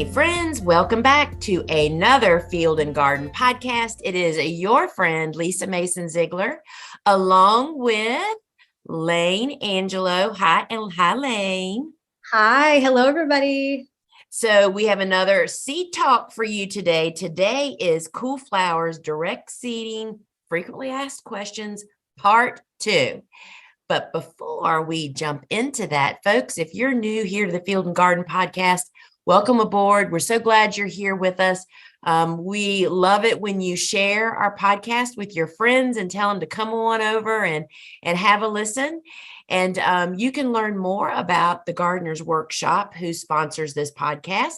Hey friends, welcome back to another Field and Garden podcast. It is your friend Lisa Mason Ziegler, along with Layne, Angelo. Hi, and hi, Layne. Hi, hello everybody. So we have another seed talk for you today. Today is Cool Flowers Direct Seeding Frequently Asked Questions Part 2. But before we jump into that, folks, if you're new here to the Field and Garden podcast, welcome aboard. We're so glad you're here with us. We love it when you share our podcast with your friends and tell them to come on over and have a listen. And you can learn more about the Gardener's Workshop, who sponsors this podcast.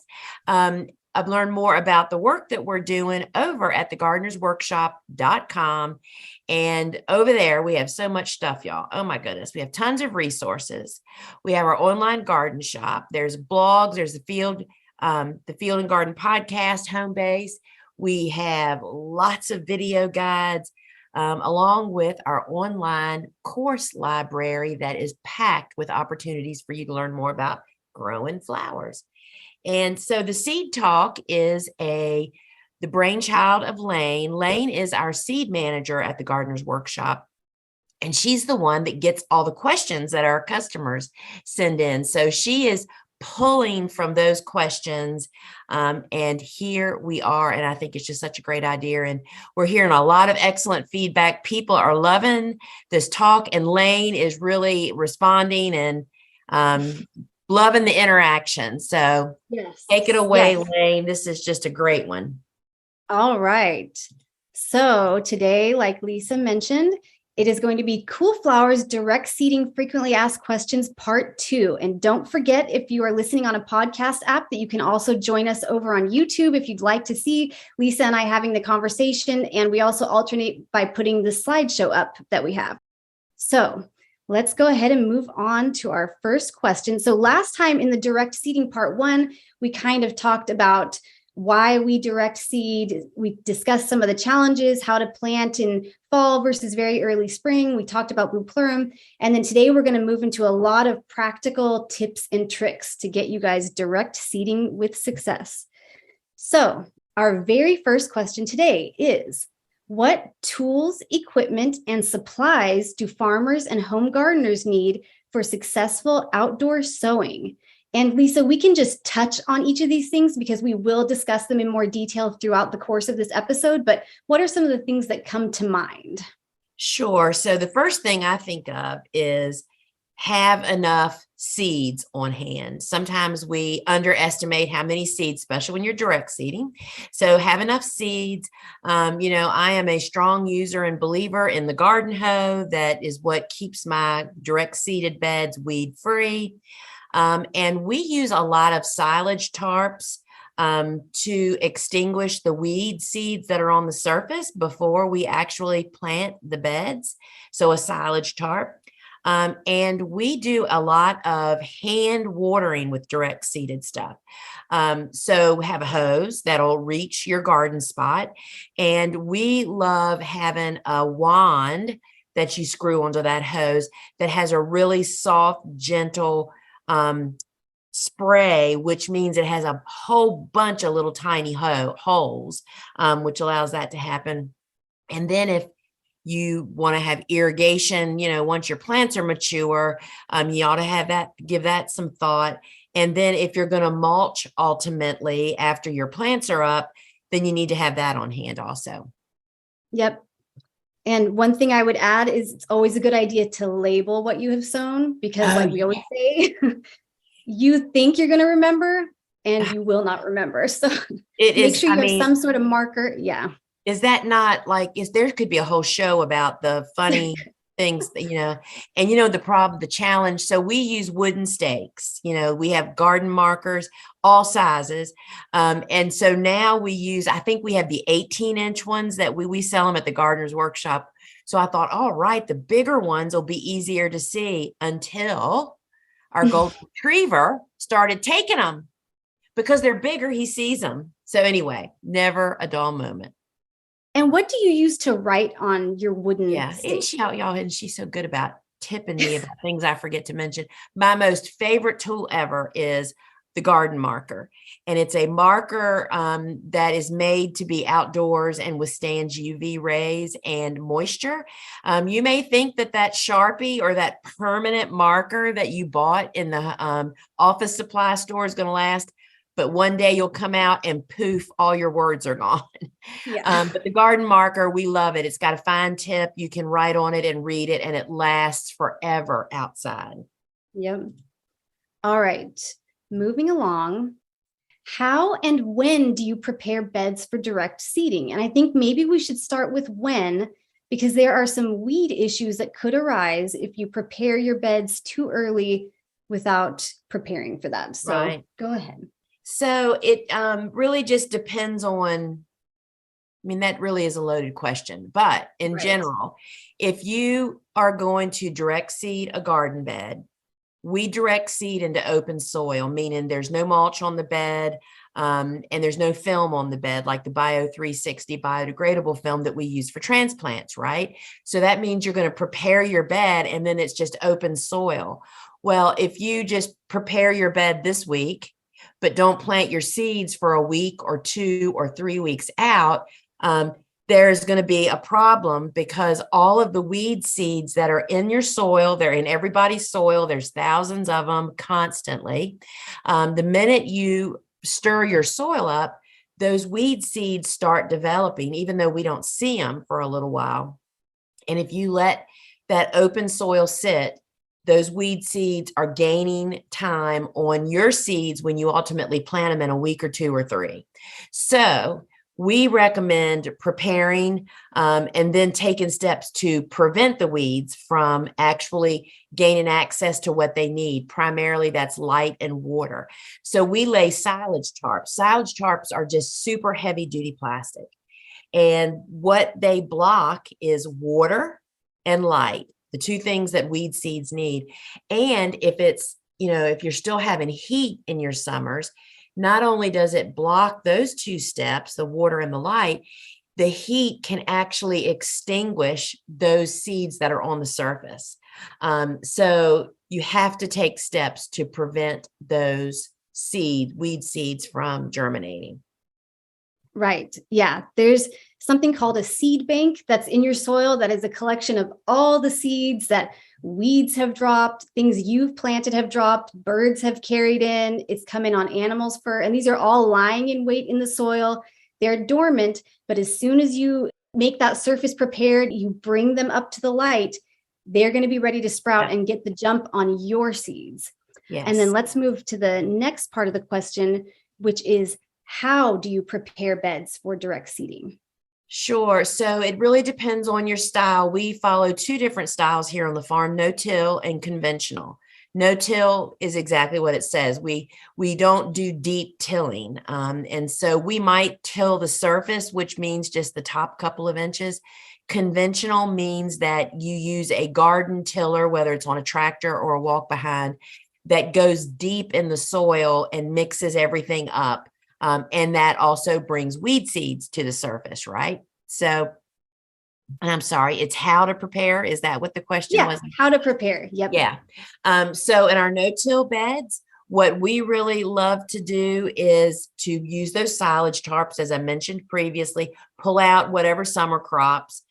I've learned more about the work that we're doing over at thegardenersworkshop.com. And over there, we have so much stuff, y'all. Oh my goodness. We have tons of resources. We have our online garden shop. There's blogs. There's the Field and Garden podcast, home base. We have lots of video guides, along with our online course library that is packed with opportunities for you to learn more about growing flowers. And so the Seed Talk is the brainchild of Layne. Layne is our seed manager at the Gardener's Workshop, and she's the one that gets all the questions that our customers send in. So she is pulling from those questions, and here we are, and I think it's just such a great idea, and we're hearing a lot of excellent feedback. People are loving this talk, and Layne is really responding and loving the interaction. So Yes. take it away, Yes. Layne. This is just a great one. All right. So today, like Lisa mentioned, it is going to be Cool Flowers Direct Seeding Frequently Asked Questions Part 2. And don't forget, if you are listening on a podcast app, that you can also join us over on YouTube if you'd like to see Lisa and I having the conversation. And we also alternate by putting the slideshow up that we have. So let's go ahead and move on to our first question. So last time in the direct seeding part 1, we kind of talked about why we direct seed. We discussed some of the challenges, how to plant in fall versus very early spring. We talked about blue plurum. And then today we're going to move into a lot of practical tips and tricks to get you guys direct seeding with success. So our very first question today is, what tools, equipment, and supplies do farmers and home gardeners need for successful outdoor sowing? And Lisa, we can just touch on each of these things because we will discuss them in more detail throughout the course of this episode. But what are some of the things that come to mind? Sure. So the first thing I think of is have enough seeds on hand. Sometimes we underestimate how many seeds, especially when you're direct seeding. So have enough seeds. I am a strong user and believer in the garden hoe. That is what keeps my direct seeded beds weed free. And we use a lot of silage tarps to extinguish the weed seeds that are on the surface before we actually plant the beds. So a silage tarp. And we do a lot of hand watering with direct seeded stuff. So we have a hose that'll reach your garden spot. And we love having a wand that you screw onto that hose that has a really soft, gentle spray, which means it has a whole bunch of little tiny holes, which allows that to happen. And then if you want to have irrigation, once your plants are mature, you ought to have that, give that some thought. And then if you're going to mulch ultimately after your plants are up, then you need to have that on hand also. Yep. And one thing I would add is it's always a good idea to label what you have sown because we always say, you think you're going to remember and you will not remember. So make sure you have some sort of marker. Yeah. Is that not there could be a whole show about the funny things that, and the challenge. So we use wooden stakes, we have garden markers, all sizes. And so now I think we have the 18-inch ones that we sell them at the Gardener's Workshop. So I thought, all right, the bigger ones will be easier to see until our golden retriever started taking them because they're bigger. He sees them. So anyway, never a dull moment. And what do you use to write on your wooden stake? And she's so good about tipping me about things I forget to mention. My most favorite tool ever is the garden marker. And it's a marker that is made to be outdoors and withstands UV rays and moisture. You may think that that Sharpie or that permanent marker that you bought in the office supply store is going to last, but one day you'll come out and poof, all your words are gone. Yeah. But the garden marker, we love it. It's got a fine tip. You can write on it and read it, and it lasts forever outside. Yep. All right. Moving along. How and when do you prepare beds for direct seeding? And I think maybe we should start with when, because there are some weed issues that could arise if you prepare your beds too early without preparing for that. So Right. Go ahead. So it really just depends on, I mean, that really is a loaded question, but in Right. general, if you are going to direct seed a garden bed, we direct seed into open soil, meaning there's no mulch on the bed, and there's no film on the bed like the Bio 360 biodegradable film that we use for transplants, right? So that means you're going to prepare your bed and then it's just open soil. Well, if you just prepare your bed this week, but don't plant your seeds for a week or 2 or 3 weeks out, there's going to be a problem because all of the weed seeds that are in your soil, they're in everybody's soil. There's thousands of them constantly. The minute you stir your soil up, those weed seeds start developing, even though we don't see them for a little while. And if you let that open soil sit, those weed seeds are gaining time on your seeds when you ultimately plant them in a week or 2 or 3. So we recommend preparing and then taking steps to prevent the weeds from actually gaining access to what they need. Primarily, that's light and water. So we lay silage tarps. Silage tarps are just super heavy duty plastic. And what they block is water and light, the two things that weed seeds need. And if it's, if you're still having heat in your summers, not only does it block those two steps, the water and the light, the heat can actually extinguish those seeds that are on the surface. So you have to take steps to prevent those weed seeds from germinating. Right. Yeah. There's something called a seed bank that's in your soil that is a collection of all the seeds that weeds have dropped, things you've planted have dropped, birds have carried in, it's come in on animals' fur, and these are all lying in wait in the soil. They're dormant, but as soon as you make that surface prepared, you bring them up to the light, they're going to be ready to sprout and get the jump on your seeds. Yes. And then let's move to the next part of the question, which is, how do you prepare beds for direct seeding? Sure. So it really depends on your style. We follow 2 different styles here on the farm, no-till and conventional. No-till is exactly what it says. We don't do deep tilling. And so we might till the surface, which means just the top couple of inches. Conventional means that you use a garden tiller, whether it's on a tractor or a walk behind, that goes deep in the soil and mixes everything up. And that also brings weed seeds to the surface, right? So, and I'm sorry, it's how to prepare. Is that what the question was? How to prepare. Yep. Yeah. So in our no-till beds, what we really love to do is to use those silage tarps, as I mentioned previously, pull out whatever summer crops,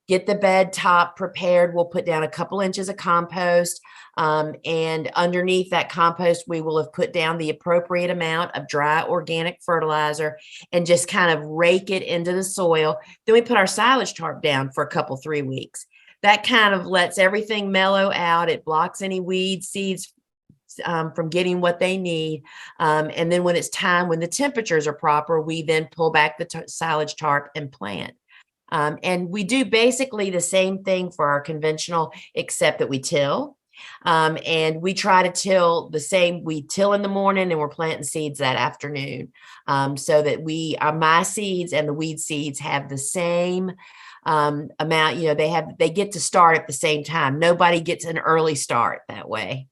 get the bed top prepared. We'll put down a couple inches of compost. And underneath that compost, we will have put down the appropriate amount of dry organic fertilizer and just kind of rake it into the soil. Then we put our silage tarp down for a couple, 3 weeks. That kind of lets everything mellow out. It blocks any weed seeds from getting what they need. And then when it's time, when the temperatures are proper, we then pull back the silage tarp and plant. And we do basically the same thing for our conventional, except that we till. And we try to till the same. We till in the morning and we're planting seeds that afternoon, so that my seeds and the weed seeds have the same amount. They get to start at the same time. Nobody gets an early start that way.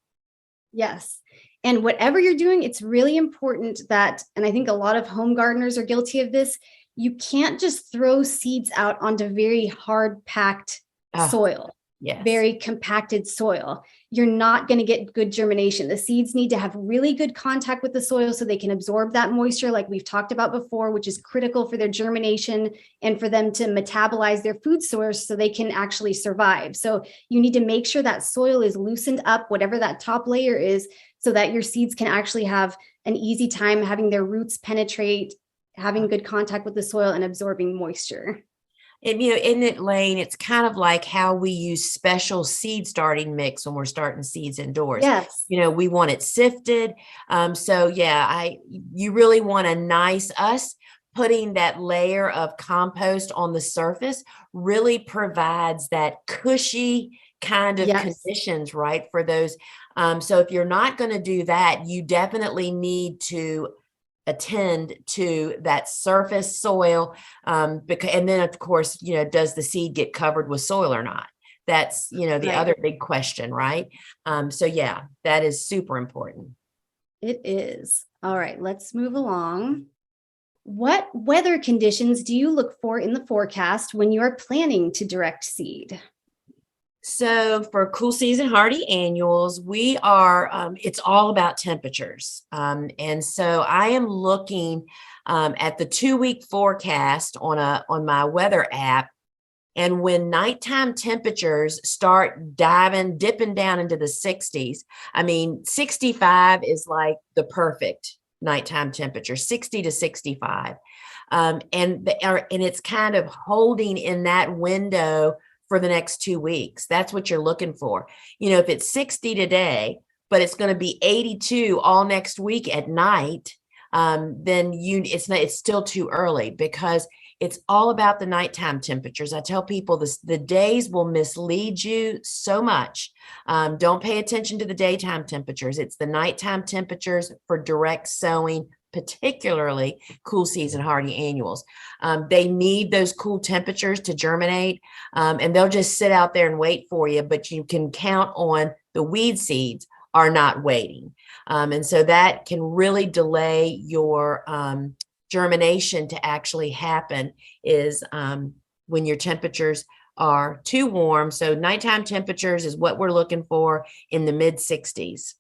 Yes. And whatever you're doing, it's really important that, and I think a lot of home gardeners are guilty of this, you can't just throw seeds out onto very hard packed soil. Yes. very compacted soil, you're not going to get good germination. The seeds need to have really good contact with the soil so they can absorb that moisture, like we've talked about before, which is critical for their germination and for them to metabolize their food source so they can actually survive. So you need to make sure that soil is loosened up, whatever that top layer is, so that your seeds can actually have an easy time having their roots penetrate, having good contact with the soil, and absorbing moisture. And, isn't it, Layne, it's kind of like how we use special seed starting mix when we're starting seeds indoors. Yes. We want it sifted. So yeah, you really want us putting that layer of compost on the surface really provides that cushy kind of conditions, right, for those. So if you're not going to do that, you definitely need to attend to that surface soil, because, and then of course, does the seed get covered with soil or not? That's, the other big question, right? So yeah, that is super important. It is. All right, let's move along. What weather conditions do you look for in the forecast when you are planning to direct seed? So for cool season hardy annuals, we are, it's all about temperatures. And so I am looking at the 2-week forecast on my weather app. And when nighttime temperatures start dipping down into the 60s, 65 is like the perfect nighttime temperature, 60 to 65. And it's kind of holding in that window for the next 2 weeks. That's what you're looking for. If it's 60 today, but it's going to be 82 all next week at night, then it's still too early, because it's all about the nighttime temperatures. I tell people the days will mislead you so much. Don't pay attention to the daytime temperatures. It's the nighttime temperatures for direct sowing, particularly cool season hardy annuals. They need those cool temperatures to germinate, and they'll just sit out there and wait for you, but you can count on the weed seeds are not waiting. And so that can really delay your germination to actually happen, is when your temperatures are too warm. So nighttime temperatures is what we're looking for in the mid 60s.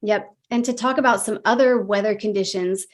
Yep. And to talk about some other weather conditions,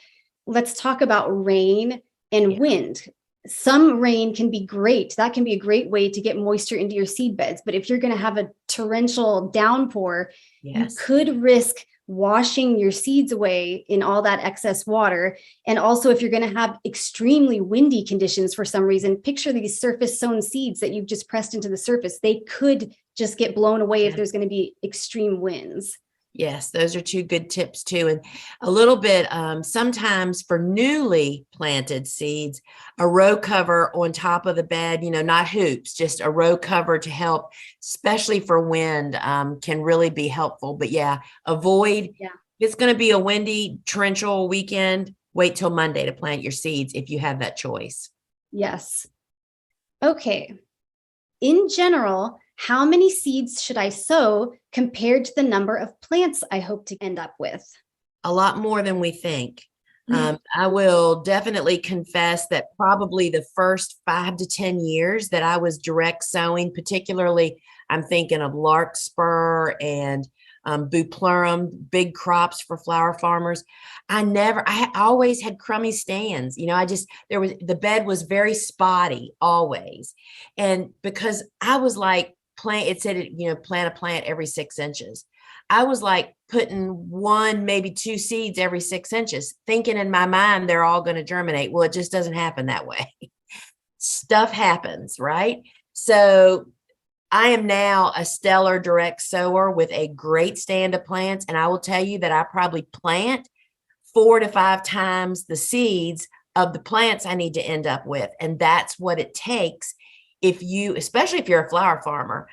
let's talk about rain and wind. Some rain can be great. That can be a great way to get moisture into your seed beds. But if you're going to have a torrential downpour, you could risk washing your seeds away in all that excess water. And also, if you're going to have extremely windy conditions for some reason, picture these surface sown seeds that you've just pressed into the surface. They could just get blown away if there's going to be extreme winds. Yes, those are two good tips too. And a little bit, sometimes for newly planted seeds, a row cover on top of the bed, not hoops, just a row cover to help, especially for wind, can really be helpful. But avoid, if it's going to be a windy torrential weekend, wait till Monday to plant your seeds if you have that choice. Yes. Okay. In general, how many seeds should I sow compared to the number of plants I hope to end up with? A lot more than we think. I will definitely confess that probably the first 5 to 10 years that I was direct sowing, particularly I'm thinking of larkspur and bupleurum, big crops for flower farmers. I always had crummy stands. The bed was very spotty always. And because I was like, plant a plant every 6 inches. I was like putting 1, maybe 2 seeds every 6 inches, thinking in my mind they're all going to germinate. Well, it just doesn't happen that way. Stuff happens, right? So I am now a stellar direct sower with a great stand of plants. And I will tell you that I probably plant 4 to 5 times the seeds of the plants I need to end up with. And that's what it takes. Especially if you're a flower farmer,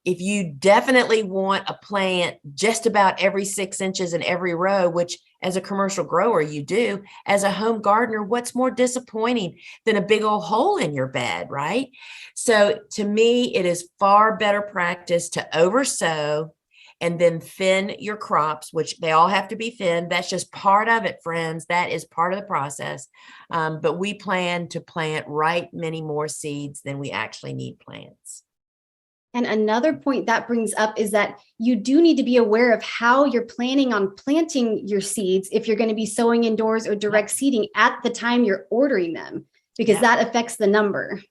if you definitely want a plant just about every 6 inches in every row, which as a commercial grower you do, as a home gardener, what's more disappointing than a big old hole in your bed, right? So to me, it is far better practice to oversow and then thin your crops, which they all have to be thinned. That's just part of it, friends. That is part of the process. But we plan to plant many more seeds than we actually need plants. And another point that brings up is that you do need to be aware of how you're planning on planting your seeds if you're going to be sowing indoors or direct seeding at the time you're ordering them, because that affects the number.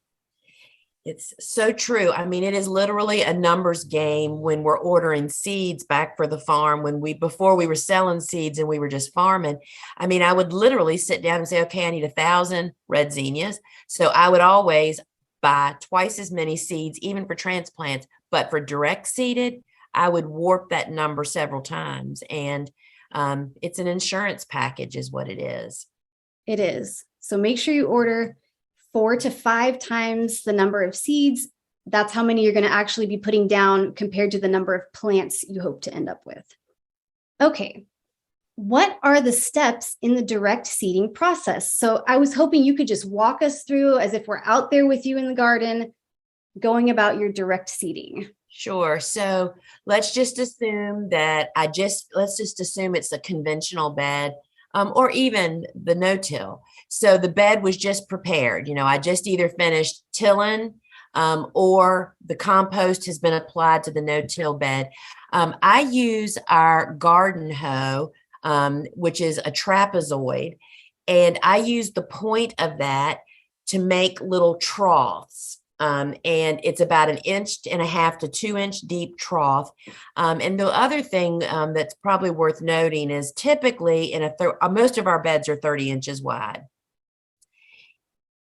It's so true. I mean, it is literally a numbers game when we're ordering seeds back for the farm. Before we were selling seeds and we were just farming. I mean, I would literally sit down and say, okay, I need 1,000 red zinnias. So I would always buy twice as many seeds, even for transplants. But for direct seeded, I would warp that number several times. And it's an insurance package is what it is. It is. So make sure you order 4 to 5 times the number of seeds. That's how many you're going to actually be putting down compared to the number of plants you hope to end up with. Okay. What are the steps in the direct seeding process? So I was hoping you could just walk us through, as if we're out there with you in the garden, going about your direct seeding. Sure. So let's just assume it's a conventional bed. Or even the no-till. So the bed was just prepared. I just either finished tilling or the compost has been applied to the no-till bed. I use our garden hoe, which is a trapezoid, and I use the point of that to make little troughs. And it's about 1.5 to 2 inch deep trough. And the other thing that's probably worth noting is typically most of our beds are 30 inches wide.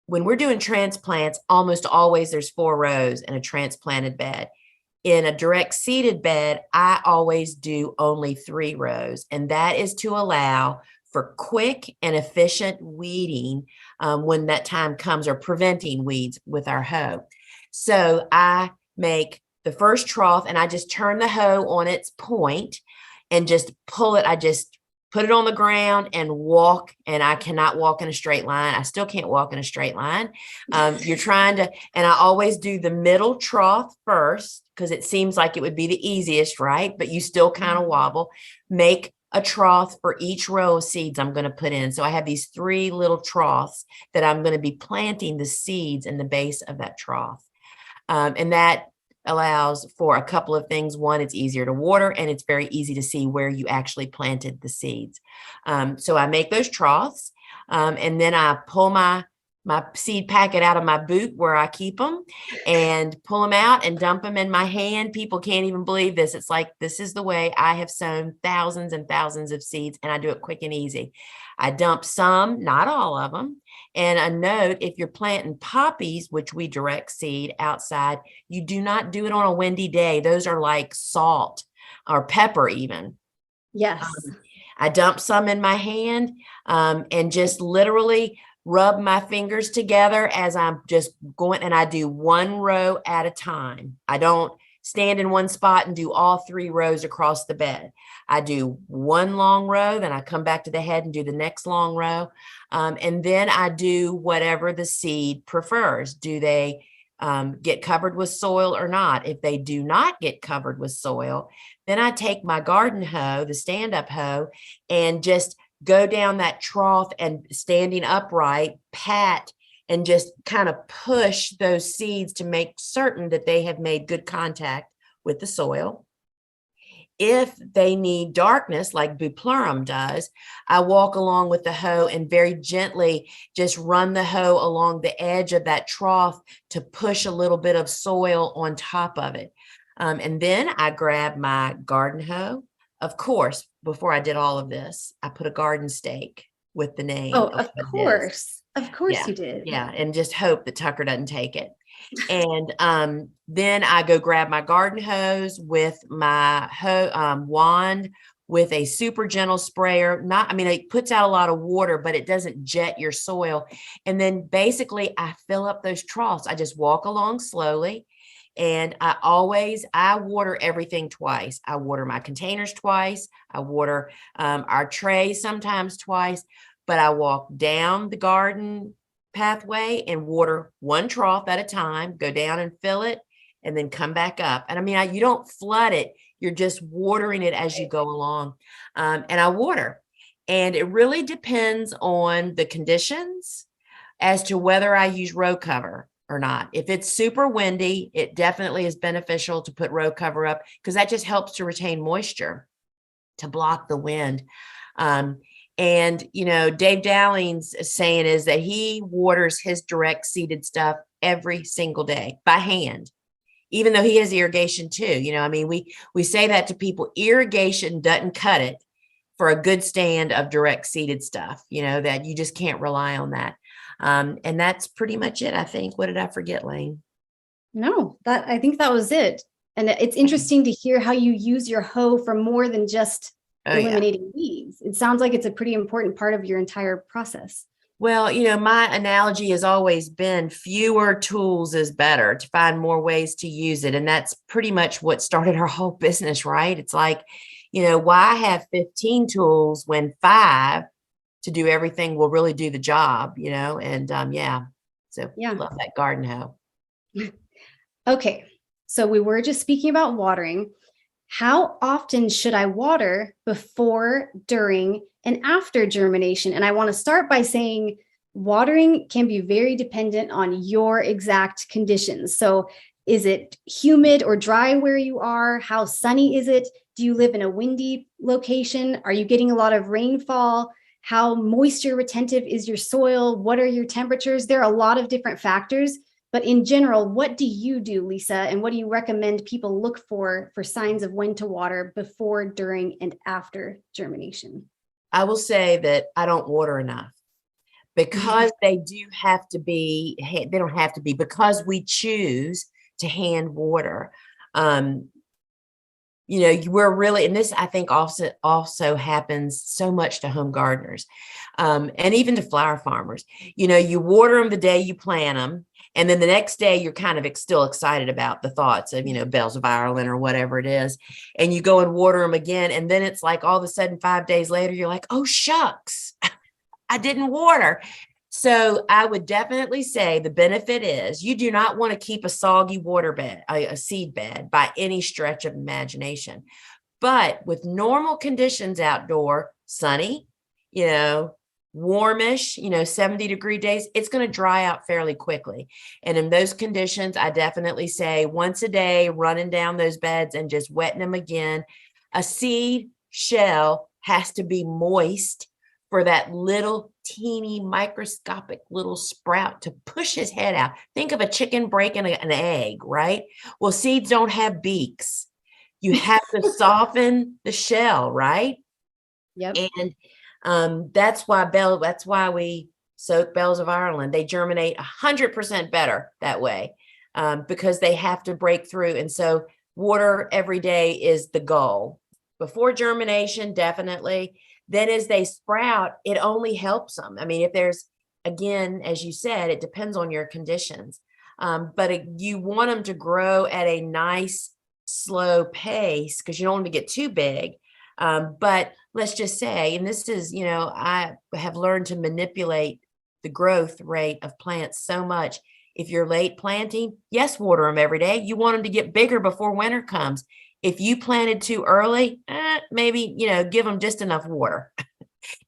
When we're doing transplants, almost always there's 4 rows in a transplanted bed. In a direct seeded bed, I always do only 3 rows, and that is to allow for quick and efficient weeding when that time comes, or preventing weeds with our hoe. So I make the first trough and I just turn the hoe on its point and just pull it. I just put it on the ground and walk, and I cannot walk in a straight line. I still can't walk in a straight line. You're trying to, and I always do the middle trough first because it seems like it would be the easiest, right? But you still kind of wobble. Make a trough for each row of seeds I'm going to put in. So I have these 3 little troughs that I'm going to be planting the seeds in the base of that trough. And that allows for a couple of things. One, it's easier to water, and it's very easy to see where you actually planted the seeds. So I make those troughs, and then I pull my seed packet out of my boot where I keep them and pull them out and dump them in my hand. People can't even believe this. It's like, this is the way I have sown thousands and thousands of seeds, and I do it quick and easy. I dump some, not all of them. And a note, if you're planting poppies, which we direct seed outside, you do not do it on a windy day. Those are like salt or pepper even. Yes. I dump some in my hand and just literally rub my fingers together as I'm just going, and I do 1 row at a time. I don't stand in one spot and do all 3 rows across the bed. I do 1 long row, then I come back to the head and do the next long row. And then I do whatever the seed prefers. Do they get covered with soil or not? If they do not get covered with soil, then I take my garden hoe, the stand-up hoe, and just go down that trough and standing upright, pat, and just kind of push those seeds to make certain that they have made good contact with the soil. If they need darkness, like Bupleurum does, I walk along with the hoe and very gently just run the hoe along the edge of that trough to push a little bit of soil on top of it. And then I grab my garden hoe. Of course, before I did all of this, I put a garden stake with the name. Oh, of course. Of course you did. Yeah. And just hope that Tucker doesn't take it. And then I go grab my garden hose with my wand with a super gentle sprayer. It puts out a lot of water, but it doesn't jet your soil. And then basically I fill up those troughs. I just walk along slowly. And I water everything twice. I water my containers twice. I water our trays sometimes twice, but I walk down the garden pathway and water 1 trough at a time, go down and fill it, and then come back up. And you don't flood it. You're just watering it as you go along. And I water. And it really depends on the conditions as to whether I use row cover. or not. If it's super windy, it definitely is beneficial to put row cover up because that just helps to retain moisture to block the wind. And, Dave Dowling's saying is that he waters his direct seeded stuff every single day by hand, even though he has irrigation too. We say that to people, irrigation doesn't cut it for a good stand of direct seeded stuff, that you just can't rely on that. And that's pretty much it, I think. What did I forget, Layne? No, I think that was it. And it's interesting to hear how you use your hoe for more than just eliminating weeds. It sounds like it's a pretty important part of your entire process. Well, my analogy has always been fewer tools is better, to find more ways to use it. And that's pretty much what started our whole business, right? It's like, why have 15 tools when 5 to do everything will really do the job, and so love that garden hoe. Okay, so we were just speaking about watering. How often should I water before, during, and after germination? And I want to start by saying watering can be very dependent on your exact conditions. So is it humid or dry where you are? How sunny is it? Do you live in a windy location? Are you getting a lot of rainfall? How moisture retentive is your soil? What are your temperatures? There are a lot of different factors. But in general, what do you do, Lisa? And what do you recommend people look for signs of when to water before, during, and after germination? I will say that I don't water enough because they don't have to be, because we choose to hand water. We're really, and this I think also happens so much to home gardeners, and even to flower farmers. You water them the day you plant them. And then the next day, you're kind of still excited about the thoughts of, bells of Ireland or whatever it is. And you go and water them again. And then it's like all of a sudden, 5 days later, you're like, oh, shucks, I didn't water. So I would definitely say the benefit is you do not want to keep a soggy water bed, a seed bed by any stretch of imagination. But with normal conditions outdoor, sunny, warmish, 70-degree days, it's going to dry out fairly quickly. And in those conditions, I definitely say once a day, running down those beds and just wetting them again. A seed shell has to be moist for that little teeny microscopic little sprout to push his head out. Think of a chicken breaking an egg, right? Well, seeds don't have beaks. You have to soften the shell, right? Yep. And that's why we soak bells of Ireland. They germinate 100% better that way, because they have to break through. And so water every day is the goal. Before germination, definitely. Then as they sprout, it only helps them. I mean, if there's, again, as you said, it depends on your conditions. But you want them to grow at a nice, slow pace because you don't want them to get too big. But let's just say, and this is, I have learned to manipulate the growth rate of plants so much. If you're late planting, yes, water them every day. You want them to get bigger before winter comes. If you planted too early, maybe, give them just enough water.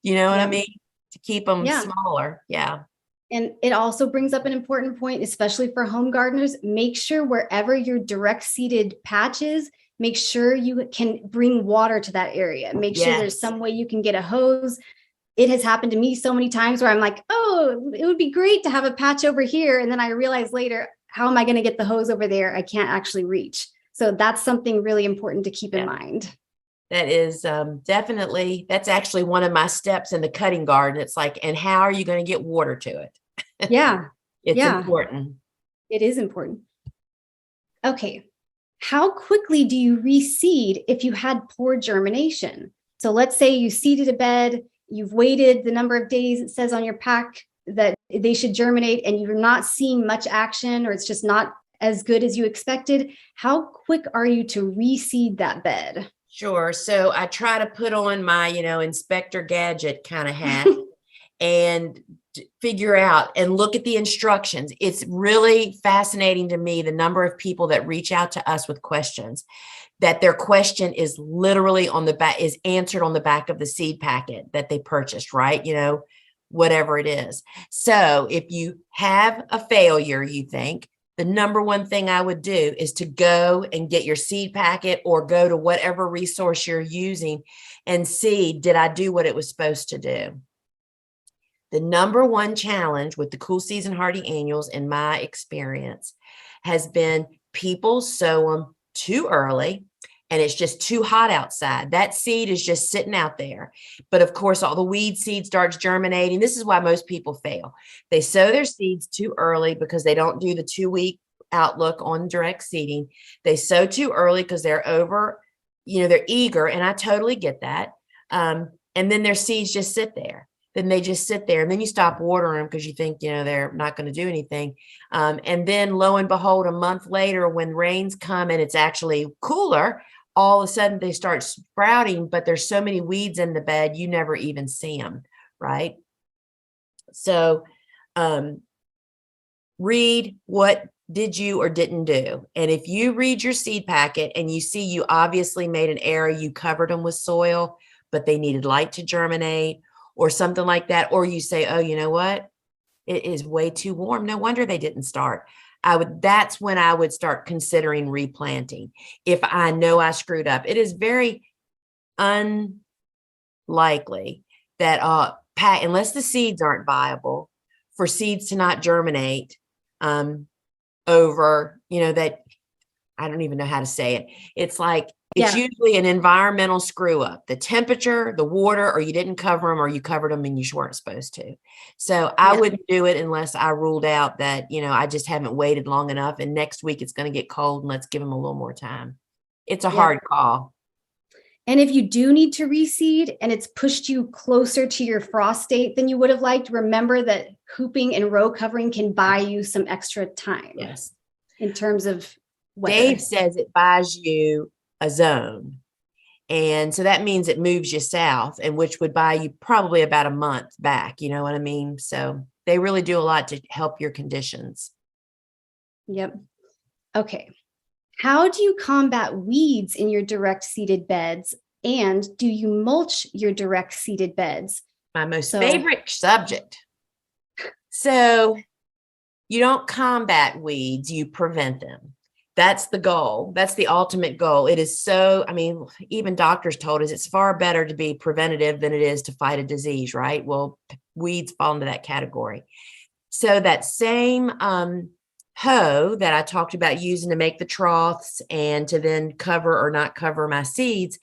You know what I mean? To keep them smaller. Yeah. And it also brings up an important point, especially for home gardeners. Make sure wherever your direct seeded patch is, make sure you can bring water to that area. Make sure there's some way you can get a hose. It has happened to me so many times where I'm like, oh, it would be great to have a patch over here. And then I realize later, how am I going to get the hose over there? I can't actually reach. So that's something really important to keep in mind. That is definitely, that's actually one of my steps in the cutting garden. It's like, and how are you going to get water to it? Yeah. It's important. It is important. Okay. How quickly do you reseed if you had poor germination? So let's say you seeded a bed, you've waited the number of days it says on your pack that they should germinate, and you're not seeing much action, or it's just not as good as you expected. How quick are you to reseed that bed? Sure. So I try to put on my, Inspector Gadget kind of hat and figure out and look at the instructions. It's really fascinating to me, the number of people that reach out to us with questions, that their question is literally on the back, is answered on the back of the seed packet that they purchased, right? whatever it is. So if you have a failure, you think, the number one thing I would do is to go and get your seed packet or go to whatever resource you're using and see, did I do what it was supposed to do? The number one challenge with the cool season hardy annuals, in my experience, has been people sow them too early and it's just too hot outside. That seed is just sitting out there. But of course, all the weed seed starts germinating. This is why most people fail. They sow their seeds too early because they don't do the 2-week outlook on direct seeding. They sow too early because they're they're eager. And I totally get that. And then their seeds just sit there. Then they just sit there and then you stop watering them because you think, they're not going to do anything. And then lo and behold, a month later, when rains come and it's actually cooler, all of a sudden they start sprouting, but there's so many weeds in the bed, you never even see them, right? So read what did you or didn't do. And if you read your seed packet and you see you obviously made an error, you covered them with soil, but they needed light to germinate or something like that, or you say, oh, you know what? It is way too warm. No wonder they didn't start. That's when I would start considering replanting. If I know I screwed up, it is very unlikely that unless the seeds aren't viable, for seeds to not germinate over, that I don't even know how to say it. It's like, it's usually an environmental screw up, the temperature, the water, or you didn't cover them or you covered them and you weren't supposed to. So I wouldn't do it unless I ruled out that, I just haven't waited long enough and next week it's going to get cold and let's give them a little more time. It's a hard call. And if you do need to reseed and it's pushed you closer to your frost date than you would have liked, remember that hooping and row covering can buy you some extra time. Yes. In terms of weather. Dave says it buys you a zone. And so that means it moves you south, and which would buy you probably about a month back. You know what I mean? So they really do a lot to help your conditions. Yep. Okay. How do you combat weeds in your direct seeded beds? And do you mulch your direct seeded beds? My most favorite subject. So you don't combat weeds, you prevent them. That's the goal. That's the ultimate goal. It is even doctors told us it's far better to be preventative than it is to fight a disease, right? Well, weeds fall into that category. So that same hoe that I talked about using to make the troughs and to then cover or not cover my seeds,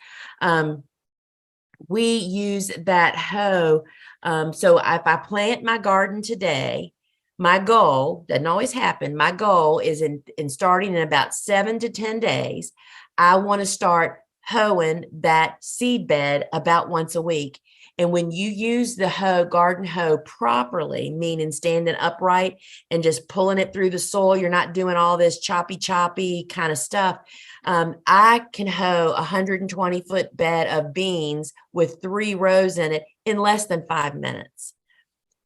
we use that hoe. So if I plant my garden today, my goal doesn't always happen. My goal is in starting in about 7 to 10 days, I want to start hoeing that seed bed about once a week. And when you use the garden hoe properly, meaning standing upright and just pulling it through the soil, you're not doing all this choppy kind of stuff. I can hoe a 120-foot bed of beans with 3 rows in it in less than 5 minutes.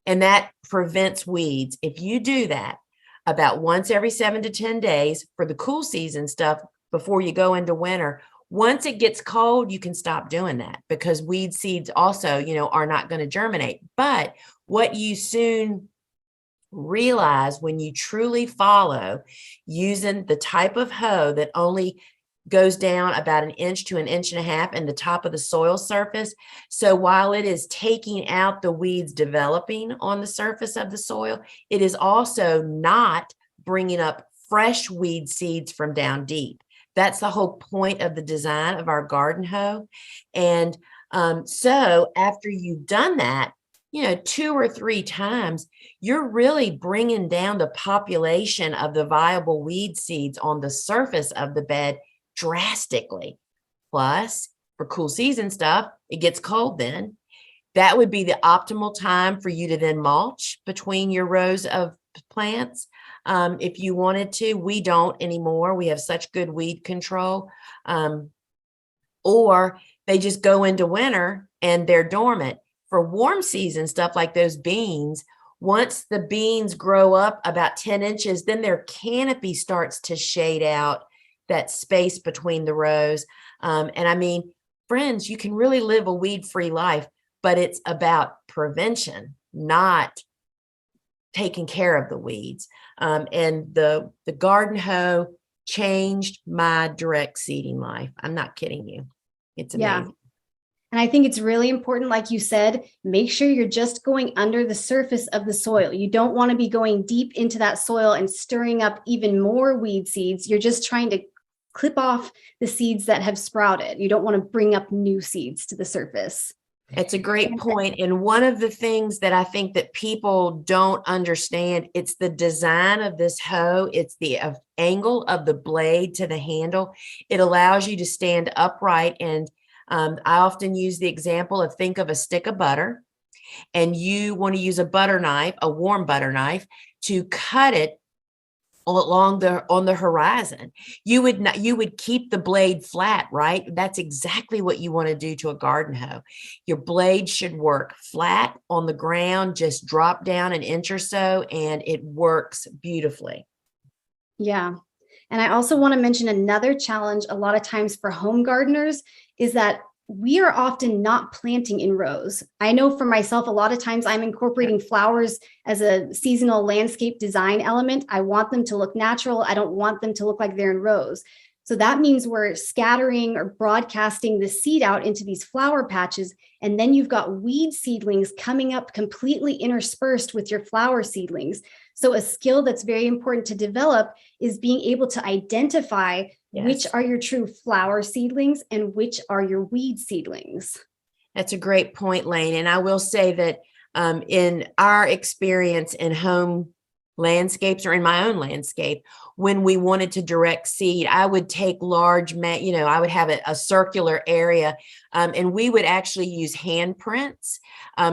And that prevents weeds. If you do that about once every 7 to 10 days for the cool season stuff before you go into winter, once it gets cold, you can stop doing that because weed seeds also, are not going to germinate. But what you soon realize when you truly follow using the type of hoe that only goes down about 1 inch to 1.5 inches in the top of the soil surface. So while it is taking out the weeds developing on the surface of the soil, it is also not bringing up fresh weed seeds from down deep. That's the whole point of the design of our garden hoe. And so after you've done that, 2 or 3 times, you're really bringing down the population of the viable weed seeds on the surface of the bed drastically. Plus, for cool season stuff, it gets cold then. That would be the optimal time for you to then mulch between your rows of plants. If you wanted to, we don't anymore. We have such good weed control. Or they just go into winter and they're dormant. For warm season stuff like those beans, once the beans grow up about 10 inches, then their canopy starts to shade out that space between the rows. Friends, you can really live a weed-free life, but it's about prevention, not taking care of the weeds. And the garden hoe changed my direct seeding life. I'm not kidding you. It's amazing. Yeah. And I think it's really important, like you said, make sure you're just going under the surface of the soil. You don't want to be going deep into that soil and stirring up even more weed seeds. You're just trying to clip off the seeds that have sprouted. You don't want to bring up new seeds to the surface. It's a great point. And one of the things that I think that people don't understand, it's the design of this hoe. It's the angle of the blade to the handle. It allows you to stand upright. And I often use the example of, think of a stick of butter, and you want to use a butter knife, a warm butter knife, to cut it on the horizon. You would keep the blade flat, right? That's exactly what you want to do to a garden hoe. Your blade should work flat on the ground, just drop down an inch or so, and it works beautifully. Yeah. And I also want to mention another challenge a lot of times for home gardeners is that we are often not planting in rows. I know for myself, a lot of times I'm incorporating flowers as a seasonal landscape design element. I want them to look natural. I don't want them to look like they're in rows. So that means we're scattering or broadcasting the seed out into these flower patches. And then you've got weed seedlings coming up completely interspersed with your flower seedlings. So a skill that's very important to develop is being able to identify which are your true flower seedlings and which are your weed seedlings. That's a great point, Layne. And I will say that in our experience in home landscapes, or in my own landscape, when we wanted to direct seed, I would take large, I would have a circular area, and we would actually use handprints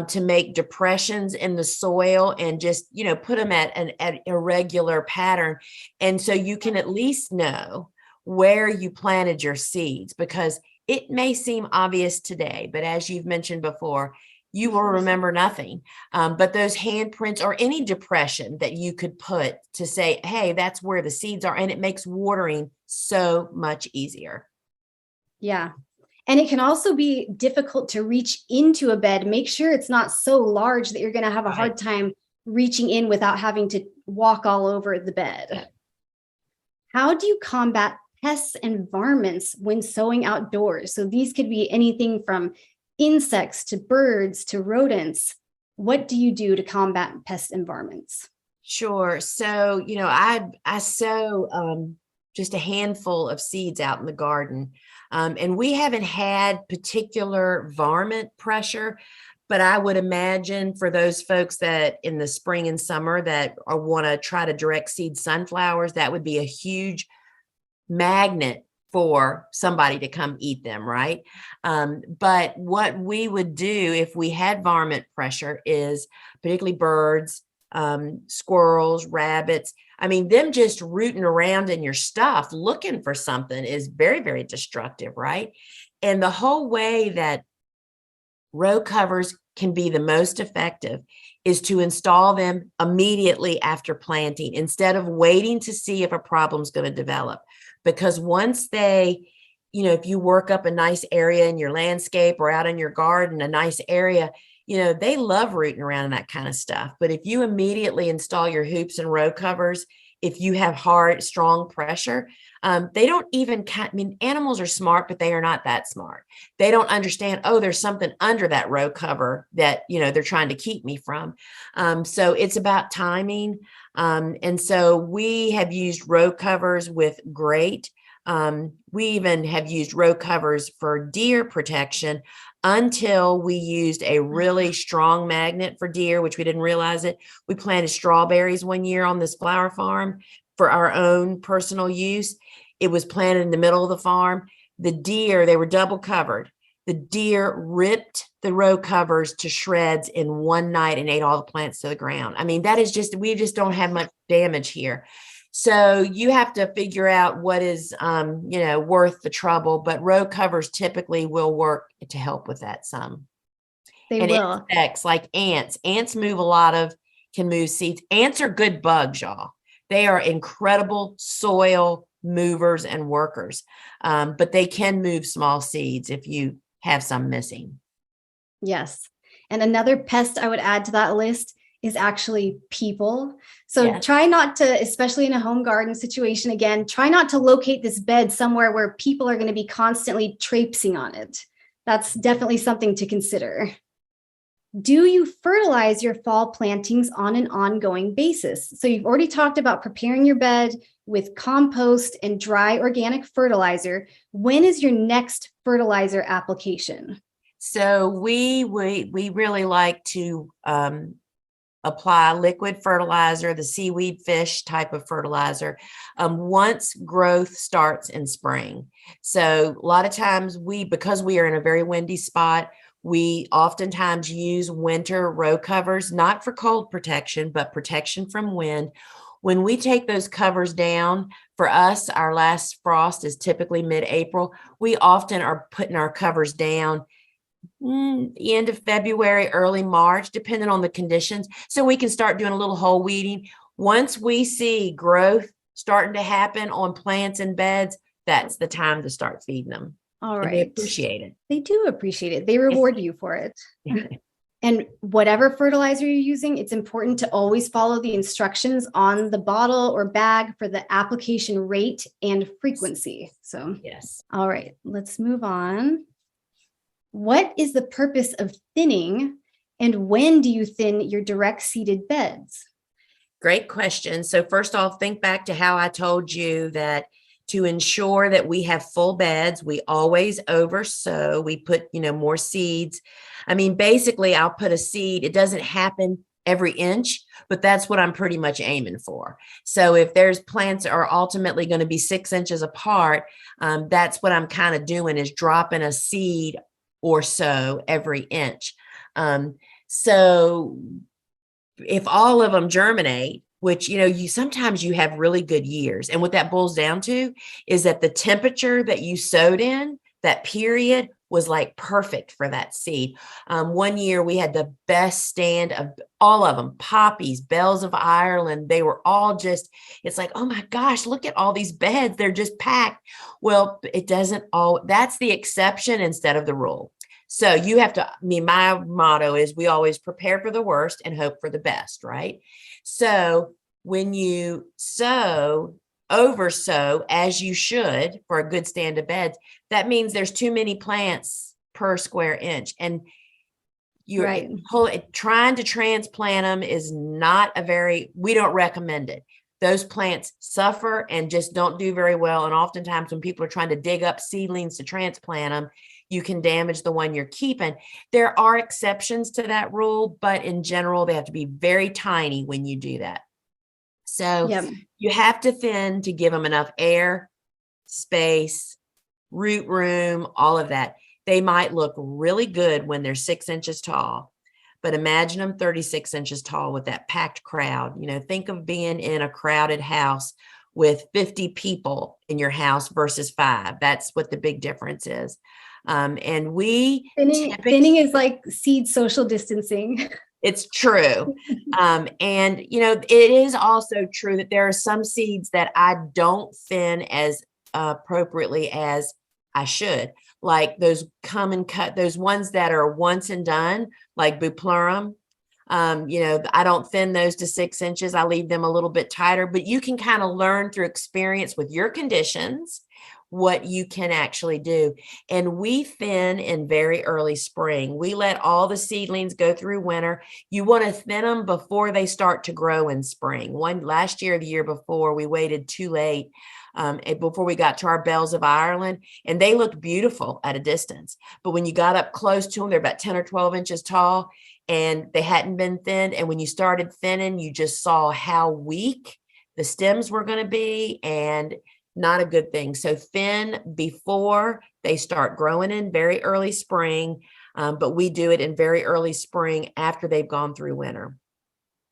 to make depressions in the soil and just, put them at an irregular pattern. And so you can at least know where you planted your seeds, because it may seem obvious today, but as you've mentioned before, you will remember nothing. But those handprints, or any depression that you could put to say, hey, that's where the seeds are. And it makes watering so much easier. Yeah. And it can also be difficult to reach into a bed. Make sure it's not so large that you're going to have a hard time reaching in without having to walk all over the bed. Yeah. How do you combat pests and varmints when sowing outdoors? So these could be anything from insects to birds to rodents. What do you do to combat pests and varmints? Sure. So, I sow just a handful of seeds out in the garden. And we haven't had particular varmint pressure, but I would imagine for those folks that in the spring and summer that want to try to direct seed sunflowers, that would be a huge magnet for somebody to come eat them, right? But what we would do if we had varmint pressure is, particularly birds, squirrels, rabbits, them just rooting around in your stuff looking for something is very, very destructive, right? And the whole way that row covers can be the most effective is to install them immediately after planting, instead of waiting to see if a problem's going to develop. Because once they, if you work up a nice area in your landscape or out in your garden, a nice area, they love rooting around in that kind of stuff. But if you immediately install your hoops and row covers, if you have hard, strong pressure, they don't even, animals are smart, but they are not that smart. They don't understand, there's something under that row cover that, they're trying to keep me from. So it's about timing. And so we have used row covers with great. We even have used row covers for deer protection until we used a really strong magnet for deer, which we didn't realize it. We planted strawberries one year on this flower farm for our own personal use. It was planted in the middle of the farm. The deer, they were double covered. The deer ripped the row covers to shreds in one night and ate all the plants to the ground. That is we just don't have much damage here. So you have to figure out what is, worth the trouble, but row covers typically will work to help with that some. They will. Insects like ants can move seeds. Ants are good bugs, y'all. They are incredible soil movers and workers, but they can move small seeds if you have some missing. Yes. And another pest I would add to that list is actually people. So Yes. try not to, especially in a home garden situation, again, try not to locate this bed somewhere where people are going to be constantly traipsing on it. That's definitely something to consider. Do you fertilize your fall plantings on an ongoing basis? So you've already talked about preparing your bed with compost and dry organic fertilizer. When is your next fertilizer application? So we really like to apply liquid fertilizer, the seaweed fish type of fertilizer, once growth starts in spring. So a lot of times because we are in a very windy spot, we oftentimes use winter row covers, not for cold protection, but protection from wind. When we take those covers down, for us, our last frost is typically mid-April. We often are putting our covers down the end of February, early March, depending on the conditions, so we can start doing a little whole weeding. Once we see growth starting to happen on plants and beds, that's the time to start feeding them. All right. And they appreciate it. They do appreciate it. They reward you for it. And whatever fertilizer you're using, it's important to always follow the instructions on the bottle or bag for the application rate and frequency. So, yes. All right, let's move on. What is the purpose of thinning, and when do you thin your direct seeded beds? Great question. So first off, think back to how I told you that to ensure that we have full beds, we always oversow. We put, more seeds. I mean, basically, I'll put a seed. It doesn't happen every inch, but that's what I'm pretty much aiming for. So if there's plants are ultimately going to be 6 inches apart, that's what I'm kind of doing, is dropping a seed or so every inch. So if all of them germinate, which, you sometimes you have really good years. And what that boils down to is that the temperature that you sowed in, that period, was like perfect for that seed. One year we had the best stand of all of them, poppies, bells of Ireland. They were all just, it's like, oh my gosh, look at all these beds. They're just packed. Well, it doesn't that's the exception instead of the rule. So you have to, my motto is we always prepare for the worst and hope for the best, right? So when you oversow, as you should for a good stand of beds, that means there's too many plants per square inch. And you're Right. Trying to transplant them is not we don't recommend it. Those plants suffer and just don't do very well. And oftentimes when people are trying to dig up seedlings to transplant them, you can damage the one you're keeping. There are exceptions to that rule, but in general, they have to be very tiny when you do that. So you have to thin to give them enough air, space, root room, all of that. They might look really good when they're 6 inches tall, but imagine them 36 inches tall with that packed crowd. Think of being in a crowded house with 50 people in your house versus 5. That's what the big difference is. And thinning is like seed social distancing. It's true. And, it is also true that there are some seeds that I don't thin as appropriately as I should, like those come and cut, those ones that are once and done, like Buplurum. I don't thin those to 6 inches. I leave them a little bit tighter, but you can kind of learn through experience with your conditions what you can actually do. And we thin in very early spring. We let all the seedlings go through winter. You want to thin them before they start to grow in spring. Last year, the year before, we waited too late before we got to our bells of Ireland, and they looked beautiful at a distance. But when you got up close to them, they're about 10 or 12 inches tall, and they hadn't been thinned. And when you started thinning, you just saw how weak the stems were going to be, and not a good thing. So thin before they start growing in very early spring, but we do it in very early spring after they've gone through winter.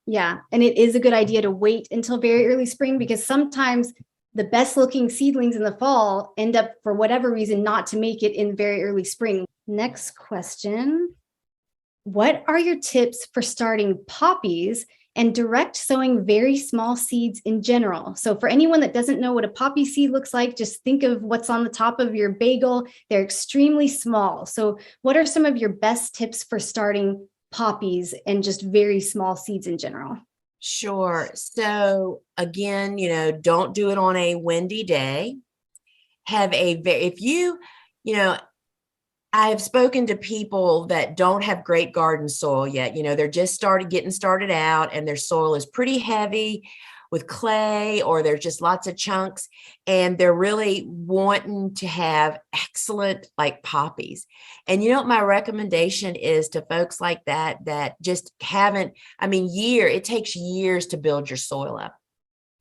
Yeah, and it is a good idea to wait until very early spring, because sometimes the best looking seedlings in the fall end up, for whatever reason, not to make it in very early spring. Next question. What are your tips for starting poppies and direct sowing very small seeds in general. So for anyone that doesn't know what a poppy seed looks like, just think of what's on the top of your bagel. They're extremely small. So what are some of your best tips for starting poppies and just very small seeds in general? Sure. So again, don't do it on a windy day. If I've spoken to people that don't have great garden soil yet. They're just getting started out, and their soil is pretty heavy with clay, or there's just lots of chunks, and they're really wanting to have excellent like poppies. And my recommendation is to folks like that just haven't, it takes years to build your soil up.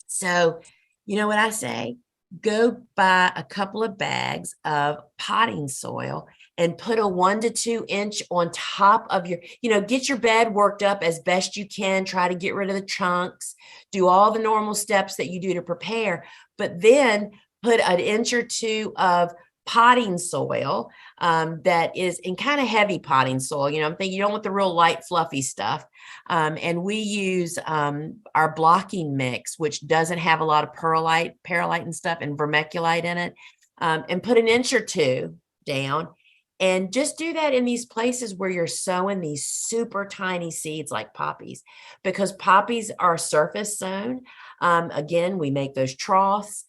So, what I say? Go buy a couple of bags of potting soil and put a 1 to 2 inch on top of your, get your bed worked up as best you can. Try to get rid of the chunks, do all the normal steps that you do to prepare, but then put an inch or two of potting soil that is in kind of heavy potting soil. I'm thinking you don't want the real light, fluffy stuff. And we use our blocking mix, which doesn't have a lot of perlite and stuff and vermiculite in it, and put an inch or two down. And just do that in these places where you're sowing these super tiny seeds like poppies, because poppies are surface sown. Again, we make those troughs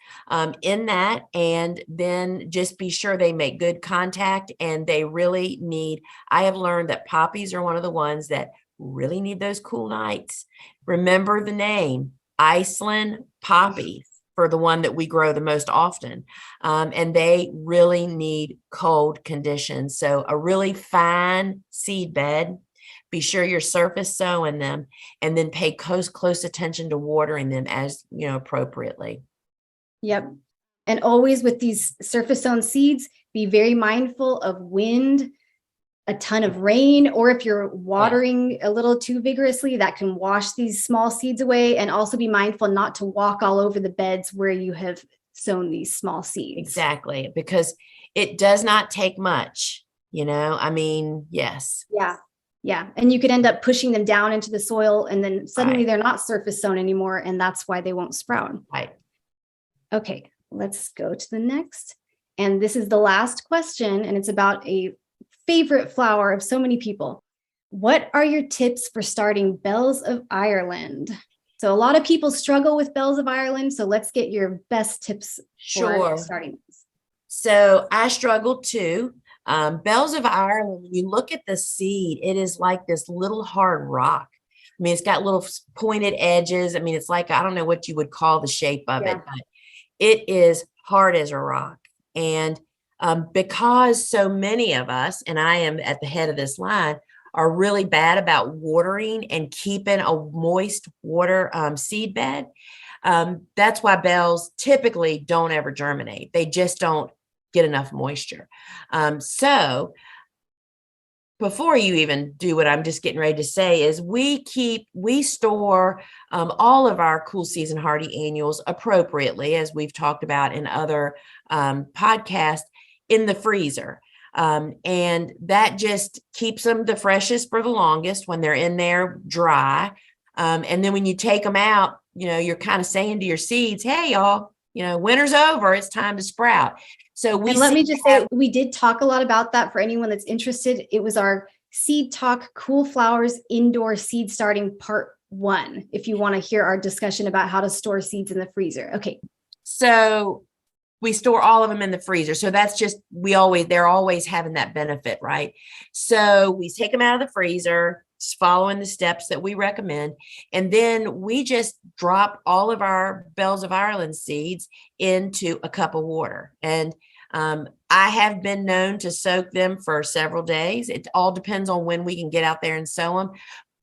in that, and then just be sure they make good contact. And they really I have learned that poppies are one of the ones that really need those cool nights. Remember the name, Iceland poppies, for the one that we grow the most often. And they really need cold conditions. So a really fine seed bed, be sure you're surface sowing them, and then pay close attention to watering them as appropriately. Yep. And always with these surface sown seeds, be very mindful of wind, a ton of rain, or if you're watering a little too vigorously, that can wash these small seeds away. And also be mindful not to walk all over the beds where you have sown these small seeds. Exactly, because it does not take much, yes. Yeah. Yeah. And you could end up pushing them down into the soil, and then suddenly they're not surface sown anymore. And that's why they won't sprout. Right. Okay, let's go to the next. And this is the last question, and it's about a favorite flower of so many people. What are your tips for starting Bells of Ireland? So a lot of people struggle with Bells of Ireland. So let's get your best tips for starting this. So I struggled too. Bells of Ireland, when you look at the seed, it is like this little hard rock. It's got little pointed edges. It's like, I don't know what you would call the shape of it, but it is hard as a rock. And because so many of us, and I am at the head of this line, are really bad about watering and keeping a moist water seed bed. That's why bells typically don't ever germinate. They just don't get enough moisture. So before you even do what I'm just getting ready to say is we store all of our cool season hardy annuals appropriately, as we've talked about in other podcasts, in the freezer. And that just keeps them the freshest for the longest when they're in there dry. And then when you take them out, you're kind of saying to your seeds, hey, y'all, winter's over. It's time to sprout. So let me just say, we did talk a lot about that for anyone that's interested. It was our Seed Talk Cool Flowers Indoor Seed Starting Part 1, if you want to hear our discussion about how to store seeds in the freezer. Okay. So we store all of them in the freezer. So that's just, they're always having that benefit, right? So we take them out of the freezer, following the steps that we recommend. And then we just drop all of our Bells of Ireland seeds into a cup of water. And I have been known to soak them for several days. It all depends on when we can get out there and sow them.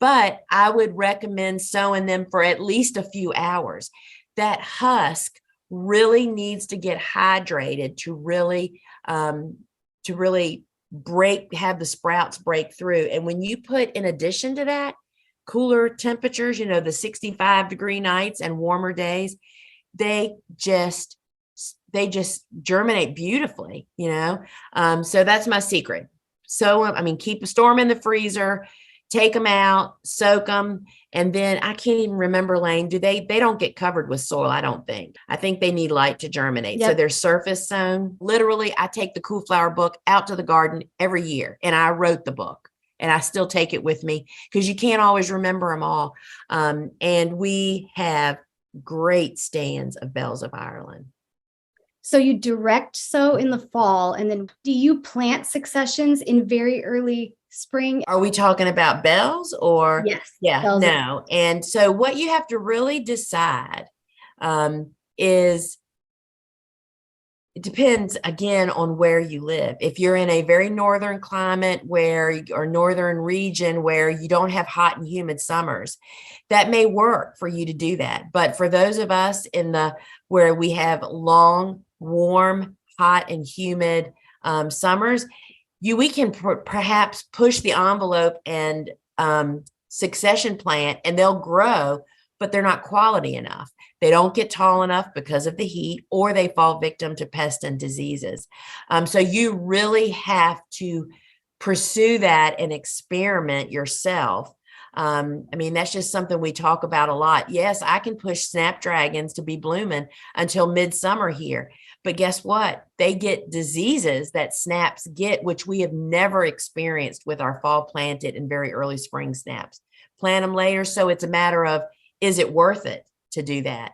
But I would recommend sowing them for at least a few hours. That husk really needs to get hydrated to really have the sprouts break through. And when you put, in addition to that, cooler temperatures, the 65-degree nights and warmer days, they just germinate beautifully, so that's my secret. So, keep a storm in the freezer, take them out, soak them, and then I can't even remember, Layne, they don't get covered with soil, I don't think. I think they need light to germinate. Yep. So they're surface sown. Literally, I take the Cool Flower book out to the garden every year, and I wrote the book. And I still take it with me because you can't always remember them all. And we have great stands of Bells of Ireland. So you direct sow in the fall, and then do you plant successions in very early spring? Are we talking about bells or? Yes. Yeah, bells. no. And so what you have to really decide is, it depends again on where you live. If you're in a very northern climate or northern region where you don't have hot and humid summers, that may work for you to do that. But for those of us where we have long, warm, hot and humid summers, we can perhaps push the envelope and succession plant, and they'll grow, but they're not quality enough. They don't get tall enough because of the heat, or they fall victim to pests and diseases. So you really have to pursue that and experiment yourself. I mean, that's just something we talk about a lot. Yes, I can push snapdragons to be blooming until midsummer here. But guess what? They get diseases that snaps get, which we have never experienced with our fall planted and very early spring snaps. Plant them later. So it's a matter of, is it worth it to do that?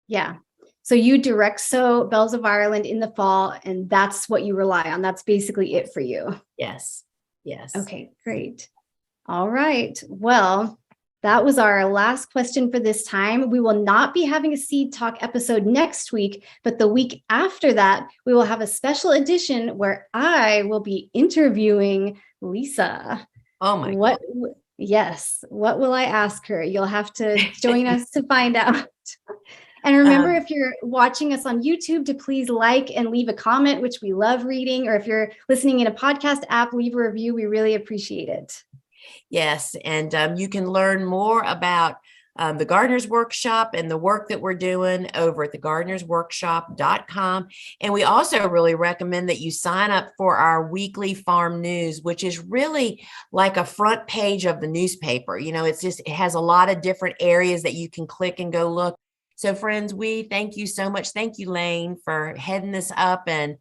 Yeah. So you direct sow Bells of Ireland in the fall, and that's what you rely on. That's basically it for you. Yes. Yes. Okay, great. All right. Well, that was our last question for this time. We will not be having a Seed Talk episode next week, but the week after that, we will have a special edition where I will be interviewing Lisa. Oh my God. Yes. What will I ask her? You'll have to join us to find out. And remember, if you're watching us on YouTube, to please like and leave a comment, which we love reading. Or if you're listening in a podcast app, leave a review. We really appreciate it. Yes. And you can learn more about the Gardener's Workshop and the work that we're doing over at thegardenersworkshop.com. And we also really recommend that you sign up for our weekly farm news, which is really like a front page of the newspaper. It has a lot of different areas that you can click and go look. So friends, we thank you so much. Thank you, Layne, for heading this up and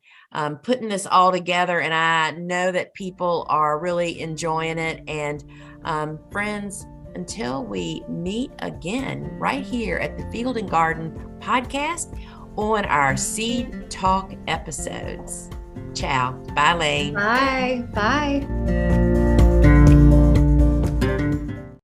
putting this all together. And I know that people are really enjoying it. And friends, until we meet again right here at the Field and Garden podcast on our Seed Talk episodes. Ciao. Bye, Layne. Bye. Bye.